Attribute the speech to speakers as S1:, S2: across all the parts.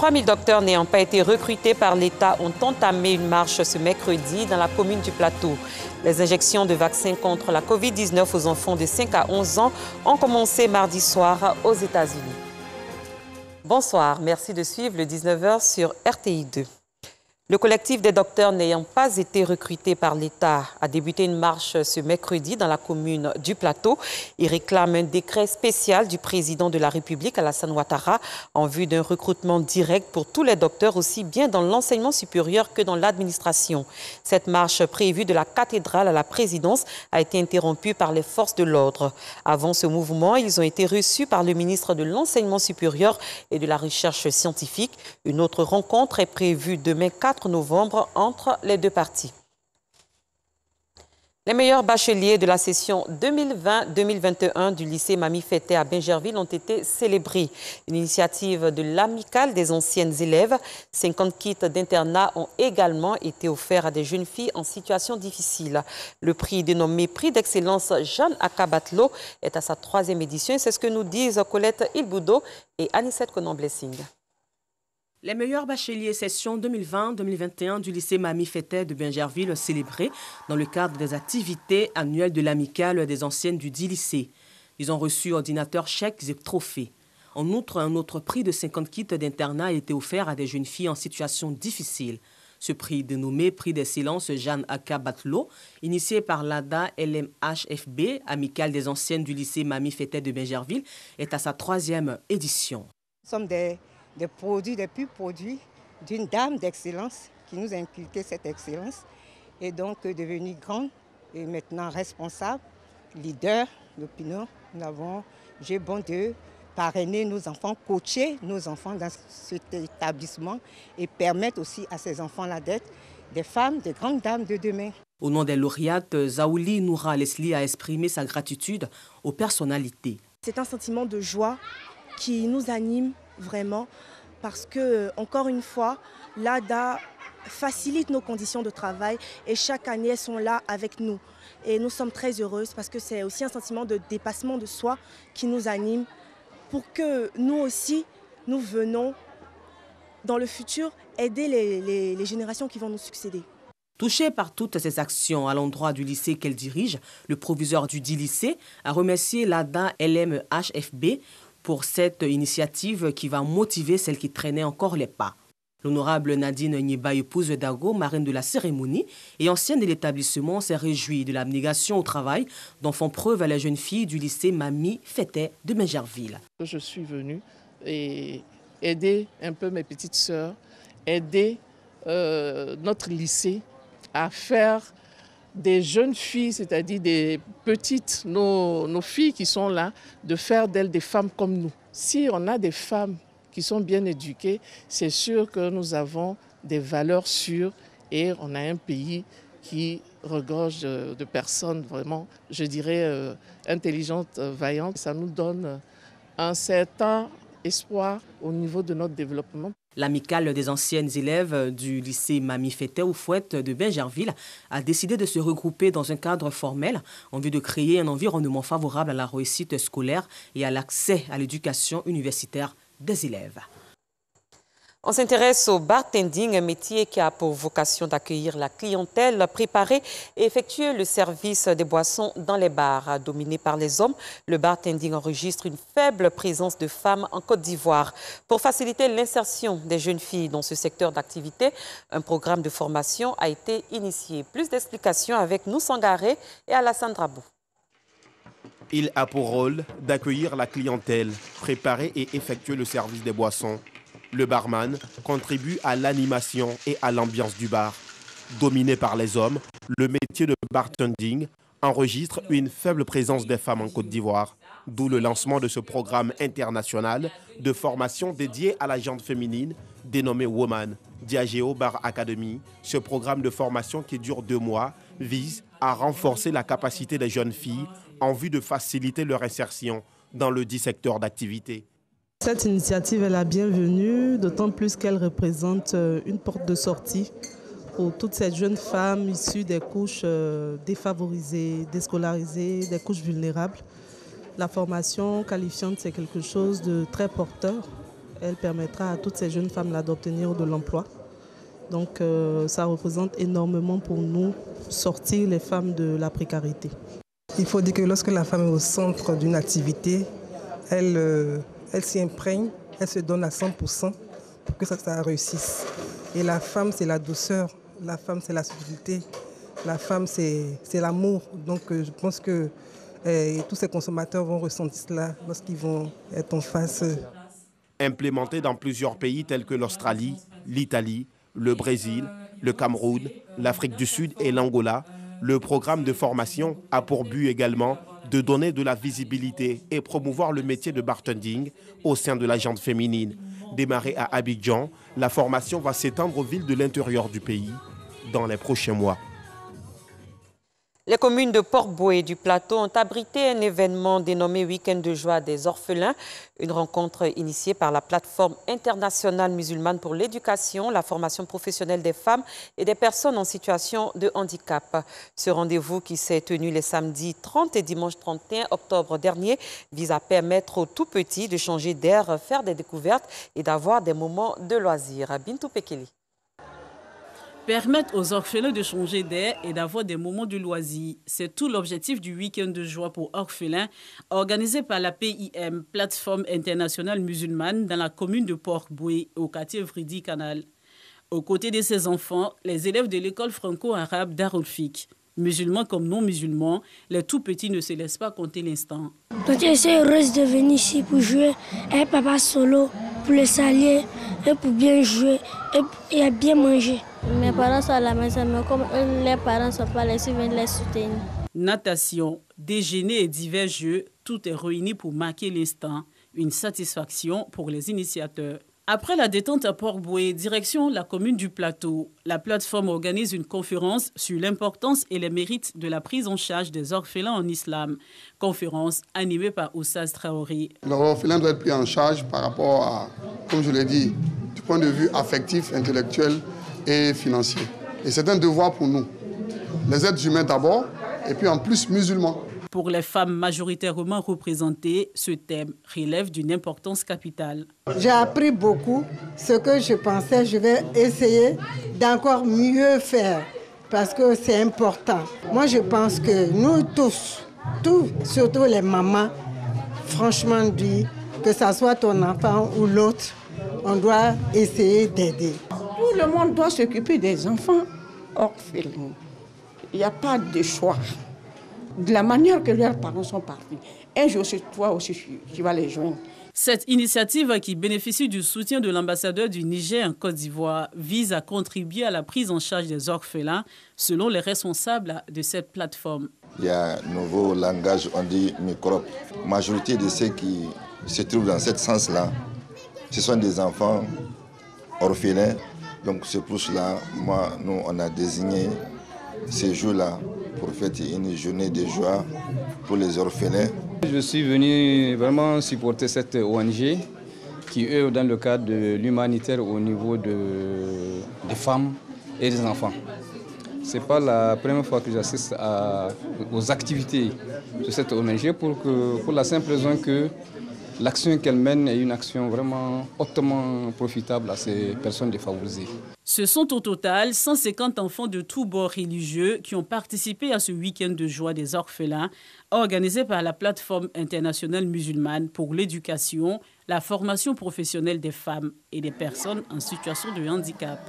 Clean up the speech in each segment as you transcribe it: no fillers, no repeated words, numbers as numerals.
S1: 3000 docteurs n'ayant pas été recrutés par l'État ont entamé une marche ce mercredi dans la commune du Plateau. Les injections de vaccins contre la COVID-19 aux enfants de 5 à 11 ans ont commencé mardi soir aux États-Unis. Bonsoir, merci de suivre le 19h sur RTI 2. Le collectif des docteurs n'ayant pas été recruté par l'État a débuté une marche ce mercredi dans la commune du Plateau. Il réclame un décret spécial du président de la République, Alassane Ouattara, en vue d'un recrutement direct pour tous les docteurs, aussi bien dans l'enseignement supérieur que dans l'administration. Cette marche prévue de la cathédrale à la présidence a été interrompue par les forces de l'ordre. Avant ce mouvement, ils ont été reçus par le ministre de l'Enseignement supérieur et de la Recherche scientifique. Une autre rencontre est prévue demain 4 novembre entre les deux parties. Les meilleurs bacheliers de la session 2020-2021 du lycée Mami Fetteh à Bingerville ont été célébrés. Une initiative de l'amicale des anciennes élèves. 50 kits d'internat ont également été offerts à des jeunes filles en situation difficile. Le prix dénommé Prix d'excellence Jeanne Akabatlo est à sa 3e édition. C'est ce que nous disent Colette Ilboudo et Anissette Konon-Blessing.
S2: Les meilleurs bacheliers session 2020-2021 du lycée Mami Fetteh de Bingerville célébrés dans le cadre des activités annuelles de l'amicale des anciennes du dit lycée. Ils ont reçu ordinateurs, chèques et trophées. En outre, un autre prix de 50 kits d'internat a été offert à des jeunes filles en situation difficile. Ce prix, dénommé Prix d'excellence Jeanne Akabatlo, initié par l'ADA LMHFB, amicale des anciennes du lycée Mami Fetteh de Bingerville, est à sa 3e édition.
S3: Nous sommes des purs produits d'une dame d'excellence qui nous a inculqué cette excellence et donc devenue grande et maintenant responsable, leader d'opinion. J'ai bon de parrainer nos enfants, coacher nos enfants dans cet établissement et permettre aussi à ces enfants-là d'être des femmes, des grandes dames de demain.
S2: Au nom des lauréates, Zaouli Noura Leslie a exprimé sa gratitude aux personnalités.
S4: C'est un sentiment de joie qui nous anime vraiment parce que, encore une fois, l'ADA facilite nos conditions de travail et chaque année, elles sont là avec nous. Et nous sommes très heureuses parce que c'est aussi un sentiment de dépassement de soi qui nous anime pour que nous aussi, nous venons dans le futur aider les générations qui vont nous succéder.
S2: Touché par toutes ces actions à l'endroit du lycée qu'elle dirige, le proviseur du dit lycée a remercié l'ADA LMHFB pour cette initiative qui va motiver celles qui traînaient encore les pas. L'honorable Nadine Niba, épouse Dago, marraine de la cérémonie et ancienne de l'établissement, s'est réjouie de l'abnégation au travail dont font preuve les jeunes filles du lycée Mami Fetteh de Bingerville.
S5: Je suis venue et aider un peu mes petites sœurs, aider notre lycée à faire des jeunes filles, c'est-à-dire des petites, nos filles qui sont là, de faire d'elles des femmes comme nous. Si on a des femmes qui sont bien éduquées, c'est sûr que nous avons des valeurs sûres et on a un pays qui regorge de personnes vraiment, je dirais, intelligentes, vaillantes. Ça nous donne un certain espoir au niveau de notre développement.
S2: L'amicale des anciennes élèves du lycée Mami Fetteh ou Fouette de Bingerville a décidé de se regrouper dans un cadre formel en vue de créer un environnement favorable à la réussite scolaire et à l'accès à l'éducation universitaire des élèves.
S1: On s'intéresse au bartending, un métier qui a pour vocation d'accueillir la clientèle, préparer et effectuer le service des boissons dans les bars. Dominé par les hommes, le bartending enregistre une faible présence de femmes en Côte d'Ivoire. Pour faciliter l'insertion des jeunes filles dans ce secteur d'activité, un programme de formation a été initié. Plus d'explications avec nous Sangaré et Alassane Drabou.
S6: Il a pour rôle d'accueillir la clientèle, préparer et effectuer le service des boissons. Le barman contribue à l'animation et à l'ambiance du bar. Dominé par les hommes, le métier de bartending enregistre une faible présence des femmes en Côte d'Ivoire, d'où le lancement de ce programme international de formation dédié à la gente féminine dénommé Woman, Diageo Bar Academy. Ce programme de formation qui dure 2 mois vise à renforcer la capacité des jeunes filles en vue de faciliter leur insertion dans le dit secteur d'activité.
S7: Cette initiative est la bienvenue, d'autant plus qu'elle représente une porte de sortie pour toutes ces jeunes femmes issues des couches défavorisées, déscolarisées, des couches vulnérables. La formation qualifiante, c'est quelque chose de très porteur. elle permettra à toutes ces jeunes femmes-là d'obtenir de l'emploi. Donc ça représente énormément pour nous, sortir les femmes de la précarité.
S8: Il faut dire que lorsque la femme est au centre d'une activité, elle s'y imprègne, elle se donne à 100% pour que ça réussisse. Et la femme, c'est la douceur, la femme, c'est la subtilité, la femme, c'est l'amour. Donc je pense que tous ces consommateurs vont ressentir cela lorsqu'ils vont être en face.
S6: Implémenté dans plusieurs pays tels que l'Australie, l'Italie, le Brésil, le Cameroun, l'Afrique du Sud et l'Angola, le programme de formation a pour but également de donner de la visibilité et promouvoir le métier de bartending au sein de la gente féminine. Démarrée à Abidjan, la formation va s'étendre aux villes de l'intérieur du pays dans les prochains mois.
S1: Les communes de Port-Bouët et du Plateau ont abrité un événement dénommé Week-end de joie des orphelins, une rencontre initiée par la plateforme internationale musulmane pour l'éducation, la formation professionnelle des femmes et des personnes en situation de handicap. Ce rendez-vous qui s'est tenu les samedis 30 et dimanche 31 octobre dernier vise à permettre aux tout-petits de changer d'air, faire des découvertes et d'avoir des moments de loisirs. Bintou Pekeli.
S9: Permettre aux orphelins de changer d'air et d'avoir des moments de loisirs. C'est tout l'objectif du week-end de joie pour orphelins organisé par la PIM, plateforme internationale musulmane, dans la commune de Port-Bouët, au quartier Vridi Canal. Aux côtés de ces enfants, les élèves de l'école franco-arabe Darul Fik. Musulmans comme non-musulmans, les tout-petits ne se laissent pas compter l'instant.
S10: Donc je suis heureuse de venir ici pour jouer avec papa solo, pour le saluer et pour bien jouer et bien manger.
S11: Mes parents sont à la maison, mais comme les parents ne sont pas là, ils viennent les soutenir.
S9: Natation, déjeuner et divers jeux, tout est réuni pour marquer l'instant. Une satisfaction pour les initiateurs. Après la détente à Port-Bouët, direction la commune du Plateau, la plateforme organise une conférence sur l'importance et les mérites de la prise en charge des orphelins en islam. Conférence animée par Oussaz Traoré.
S12: L'orphelin doit être pris en charge par rapport à, comme je l'ai dit, du point de vue affectif, intellectuel et financier. Et c'est un devoir pour nous, les êtres humains d'abord, et puis en plus musulmans.
S9: Pour les femmes majoritairement représentées, ce thème relève d'une importance capitale.
S13: J'ai appris beaucoup. Ce que je pensais, je vais essayer d'encore mieux faire parce que c'est important. Moi, je pense que nous tous, surtout les mamans, franchement dit, que ce soit ton enfant ou l'autre, on doit essayer d'aider.
S14: Tout le monde doit s'occuper des enfants orphelins. Il n'y a pas de choix. De la manière que leurs parents sont partis. Un jour, c'est toi aussi, tu vas les joindre.
S9: Cette initiative, qui bénéficie du soutien de l'ambassadeur du Niger en Côte d'Ivoire, vise à contribuer à la prise en charge des orphelins, selon les responsables de cette plateforme.
S15: Il y a un nouveau langage, on dit microbe. La majorité de ceux qui se trouvent dans ce sens-là, ce sont des enfants orphelins. Donc c'est pour cela, nous, on a désigné ces jours-là pour fêter une journée de joie pour les orphelins.
S16: Je suis venu vraiment supporter cette ONG qui œuvre dans le cadre de l'humanitaire au niveau des femmes et des enfants. Ce n'est pas la première fois que j'assiste aux activités de cette ONG pour la simple raison que l'action qu'elle mène est une action vraiment hautement profitable à ces personnes défavorisées.
S9: Ce sont au total 150 enfants de tous bords religieux qui ont participé à ce week-end de joie des orphelins organisé par la plateforme internationale musulmane pour l'éducation, la formation professionnelle des femmes et des personnes en situation de handicap.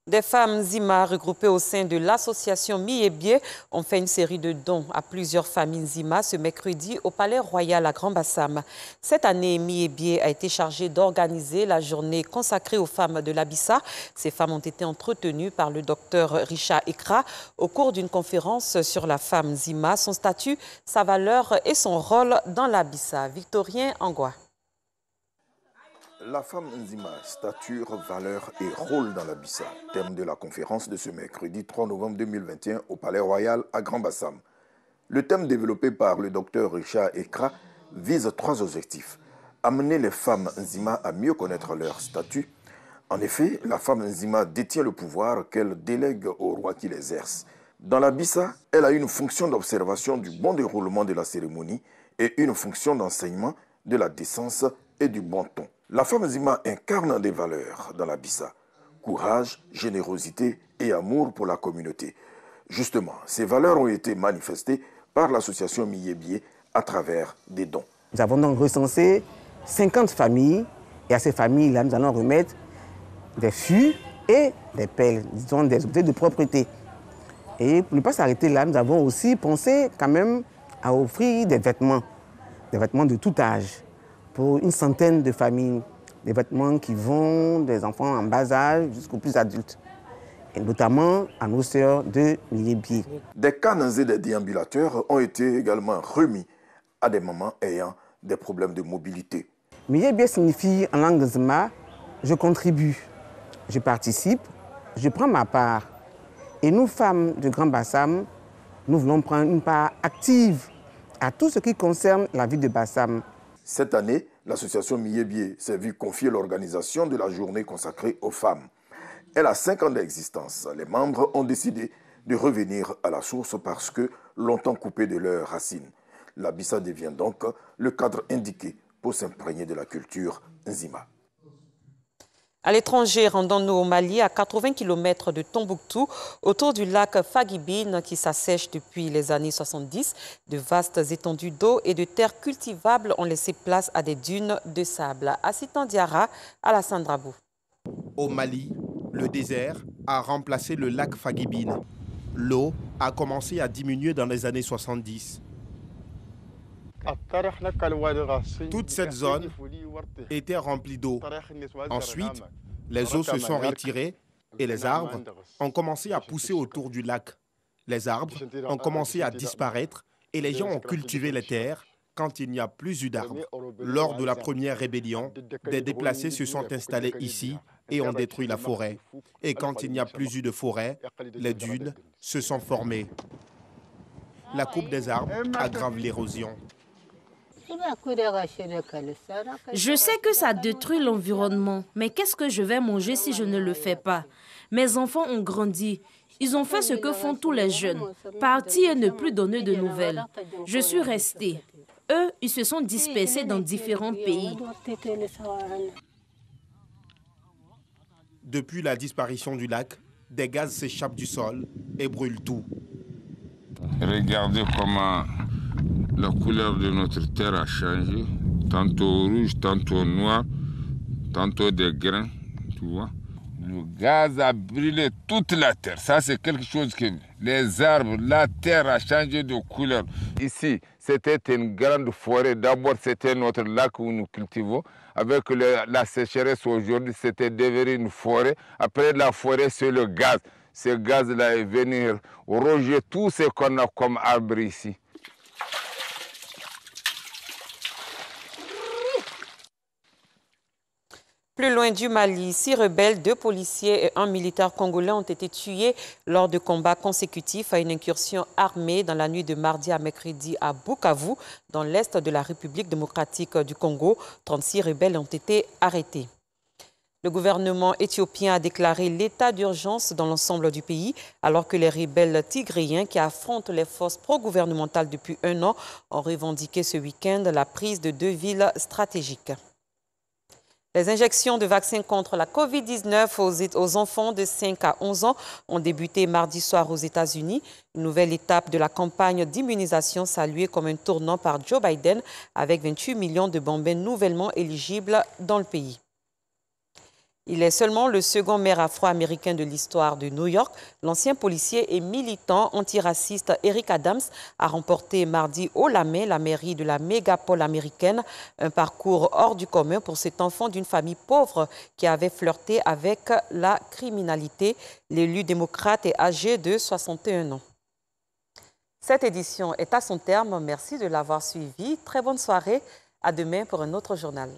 S1: Des femmes Zima regroupées au sein de l'association Miébié ont fait une série de dons à plusieurs familles Zima ce mercredi au Palais Royal à Grand-Bassam. Cette année, Miébié a été chargée d'organiser la journée consacrée aux femmes de l'Abissa. Ces femmes ont été entretenues par le docteur Richard Ekra au cours d'une conférence sur la femme Zima, son statut, sa valeur et son rôle dans l'Abissa. Victorien Angoua.
S17: La femme Nzima, stature, valeur et rôle dans l'Abissa, thème de la conférence de ce mercredi 3 novembre 2021 au Palais Royal à Grand-Bassam. Le thème développé par le docteur Richard Ekra vise 3 objectifs. Amener les femmes Nzima à mieux connaître leur statut. En effet, la femme Nzima détient le pouvoir qu'elle délègue au roi qui l'exerce. Dans l'Abissa, elle a une fonction d'observation du bon déroulement de la cérémonie et une fonction d'enseignement de la décence et du bon ton. La femme Nzima incarne des valeurs dans la Bissa. Courage, générosité et amour pour la communauté. Justement, ces valeurs ont été manifestées par l'association Miyebie à travers des dons.
S18: Nous avons donc recensé 50 familles et à ces familles-là, nous allons remettre des fûts et des pelles, disons des objets de propreté. Et pour ne pas s'arrêter là, nous avons aussi pensé quand même à offrir des vêtements de tout âge pour une centaine de familles, des vêtements qui vont des enfants en bas âge jusqu'aux plus adultes, et notamment à nos sœurs de Miyebie.
S17: Des cannes et des déambulateurs ont été également remis à des mamans ayant des problèmes de mobilité.
S18: Miyebie signifie en langue Nzima, je contribue, je participe, je prends ma part. Et nous, femmes de Grand Bassam, nous voulons prendre une part active à tout ce qui concerne la vie de Bassam.
S17: Cette année, l'association Miyebie s'est vue confier l'organisation de la journée consacrée aux femmes. Elle a 5 ans d'existence. Les membres ont décidé de revenir à la source parce que longtemps coupés de leurs racines. La Bissa devient donc le cadre indiqué pour s'imprégner de la culture Nzima.
S1: À l'étranger, rendons-nous au Mali, à 80 km de Tombouctou, autour du lac Fagibine qui s'assèche depuis les années 70. De vastes étendues d'eau et de terres cultivables ont laissé place à des dunes de sable. Assitan Diarra, Alassane Drabou.
S6: Au Mali, le désert a remplacé le lac Fagibine. L'eau a commencé à diminuer dans les années 70. Toute cette zone était remplie d'eau. Ensuite, les eaux se sont retirées et les arbres ont commencé à pousser autour du lac. Les arbres ont commencé à disparaître et les gens ont cultivé les terres quand il n'y a plus eu d'arbres. Lors de la première rébellion, des déplacés se sont installés ici et ont détruit la forêt. Et quand il n'y a plus eu de forêt, les dunes se sont formées. La coupe des arbres aggrave l'érosion.
S19: Je sais que ça détruit l'environnement, mais qu'est-ce que je vais manger si je ne le fais pas? Mes enfants ont grandi. Ils ont fait ce que font tous les jeunes, partir et ne plus donner de nouvelles. Je suis restée. Eux, ils se sont dispersés dans différents pays.
S6: Depuis la disparition du lac, des gaz s'échappent du sol et brûlent tout.
S20: Regardez comment la couleur de notre terre a changé, tantôt rouge, tantôt noir, tantôt des grains, tu vois. Le gaz a brûlé toute la terre. Ça, c'est quelque chose que les arbres, la terre a changé de couleur. Ici, c'était une grande forêt. D'abord, c'était notre lac où nous cultivons. Avec la sécheresse aujourd'hui, c'était devenu une forêt. Après la forêt, c'est le gaz. Ce gaz-là est venu ronger tout ce qu'on a comme arbre ici.
S1: Plus loin du Mali, 6 rebelles, 2 policiers et 1 militaire congolais ont été tués lors de combats consécutifs à une incursion armée dans la nuit de mardi à mercredi à Bukavu, dans l'est de la République démocratique du Congo. 36 rebelles ont été arrêtés. Le gouvernement éthiopien a déclaré l'état d'urgence dans l'ensemble du pays, alors que les rebelles tigréens qui affrontent les forces pro-gouvernementales depuis 1 an ont revendiqué ce week-end la prise de 2 villes stratégiques. Les injections de vaccins contre la COVID-19 aux enfants de 5 à 11 ans ont débuté mardi soir aux États-Unis. Une nouvelle étape de la campagne d'immunisation saluée comme un tournant par Joe Biden avec 28 millions de bambins nouvellement éligibles dans le pays. Il est seulement le second maire afro-américain de l'histoire de New York. L'ancien policier et militant antiraciste Eric Adams a remporté mardi haut la main la mairie de la mégapole américaine. Un parcours hors du commun pour cet enfant d'une famille pauvre qui avait flirté avec la criminalité. L'élu démocrate est âgé de 61 ans. Cette édition est à son terme. Merci de l'avoir suivi. Très bonne soirée. À demain pour un autre journal.